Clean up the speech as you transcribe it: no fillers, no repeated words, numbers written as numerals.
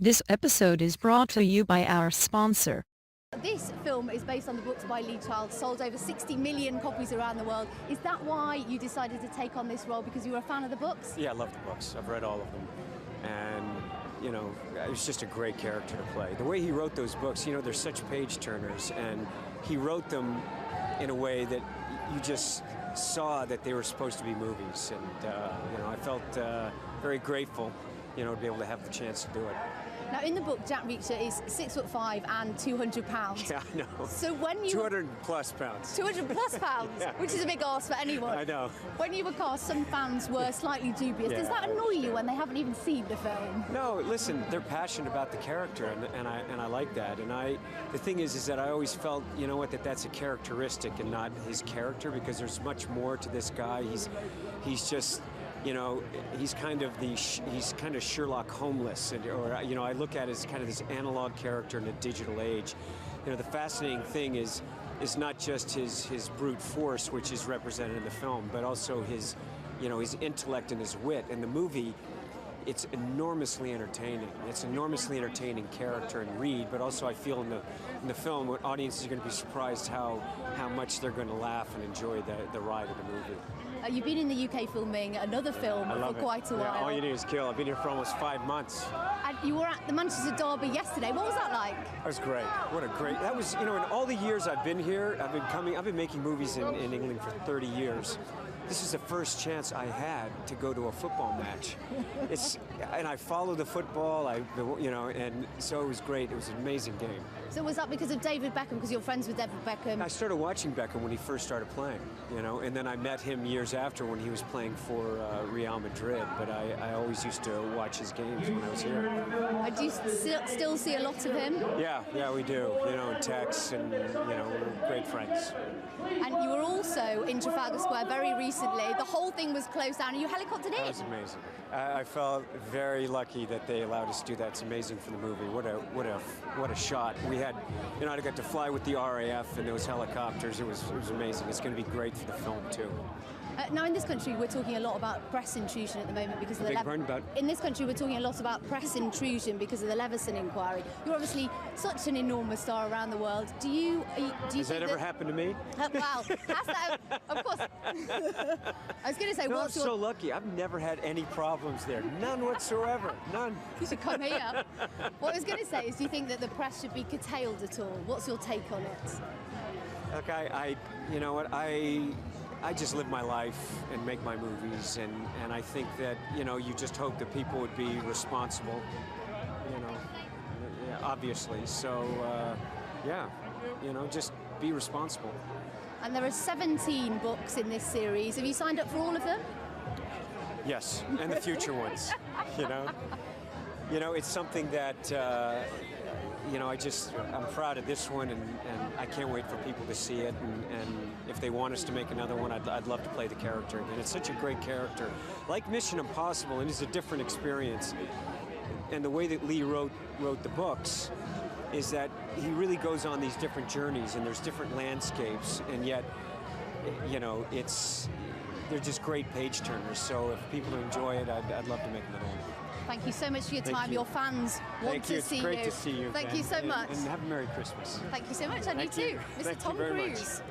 This episode is brought to you by our sponsor. This film is based on the books by Lee Child, sold over 60 million copies around the world. Is that why you decided to take on this role, because you were a fan of the books? Yeah, I love the books. I've read all of them. And, you know, it was just a great character to play. The way he wrote those books, you know, they're such page turners, and he wrote them in a way that you just saw that they were supposed to be movies. And, you know, I felt very grateful, you know, to be able to have the chance to do it. Now, in the book, Jack Reacher is 6'5" and 200 pounds. Yeah, I know. So when you 200 plus pounds. 200 plus pounds, Yeah. which is a big ask for anyone. I know. When you were cast, some fans were slightly dubious. Yeah. Does that annoy you when they haven't even seen the film? No, listen, they're passionate about the character, and I like that. And the thing is that I always felt, you know what, that's a characteristic and not his character, because there's much more to this guy. He's just, you know, he's kind of Sherlock Holmes, or you know, I look at it as kind of this analog character in a digital age. You know, the fascinating thing is not just his brute force, which is represented in the film, but also his, you know, his intellect and his wit. And the movie, it's enormously entertaining. It's an enormously entertaining character and read, but also I feel in the film, audiences are going to be surprised how much they're going to laugh and enjoy the ride of the movie. You've been in the UK filming another film for quite a while. Yeah, all you need is kill. I've been here for almost 5 months. And you were at the Manchester Derby yesterday. What was that like? That was great. That was, you know, in all the years I've been here, I've been making movies in England for 30 years. This is the first chance I had to go to a football match. And I follow the football, you know, and so it was great. It was an amazing game. So was that because of David Beckham, because you're friends with David Beckham? I started watching Beckham when he first started playing, you know, and then I met him years after when he was playing for Real Madrid, but I always used to watch his games when I was here. Do you still see a lot of him? Yeah, we do, you know, in texts, and, you know, we're great friends. And you were also in Trafalgar Square very recently. The whole thing was closed down and you helicoptered in. That was amazing. I felt very lucky that they allowed us to do that. It's amazing for the movie. What a shot. We had, you know, I got to fly with the RAF and those helicopters. It was amazing. It's going to be great for the film too. Now, in this country, we're talking a lot about press intrusion at the moment because of the In this country, we're talking a lot about press intrusion because of the Leveson inquiry. You're obviously such an enormous star around the world. Do you Has that ever happened to me? Wow, has that? Of course. I was going to say, no, I'm so lucky. I've never had any problems there. None whatsoever. None. You should come here. What I was going to say is, do you think that the press should be curtailed at all? What's your take on it? Look, you know what, I just live my life and make my movies, and I think that, you know, you just hope that people would be responsible, you know, yeah, obviously. So, yeah, you know, just be responsible. And there are 17 books in this series. Have you signed up for all of them? Yes, and the future ones, you know. You know, it's something that, you know, I'm proud of this one, and I can't wait for people to see it, and if they want us to make another one, I'd love to play the character again. It's such a great character. Like Mission Impossible, it is a different experience. And the way that Lee wrote the books is that he really goes on these different journeys, and there's different landscapes, and yet, you know, they're just great page turners. So if people enjoy it, I'd love to make another one. Thank you so much for your time. Thank you. Your fans want to see you. It's great to see you. Thank you so much. And have a Merry Christmas. Thank you so much, and you too, Mr. Tom Cruise.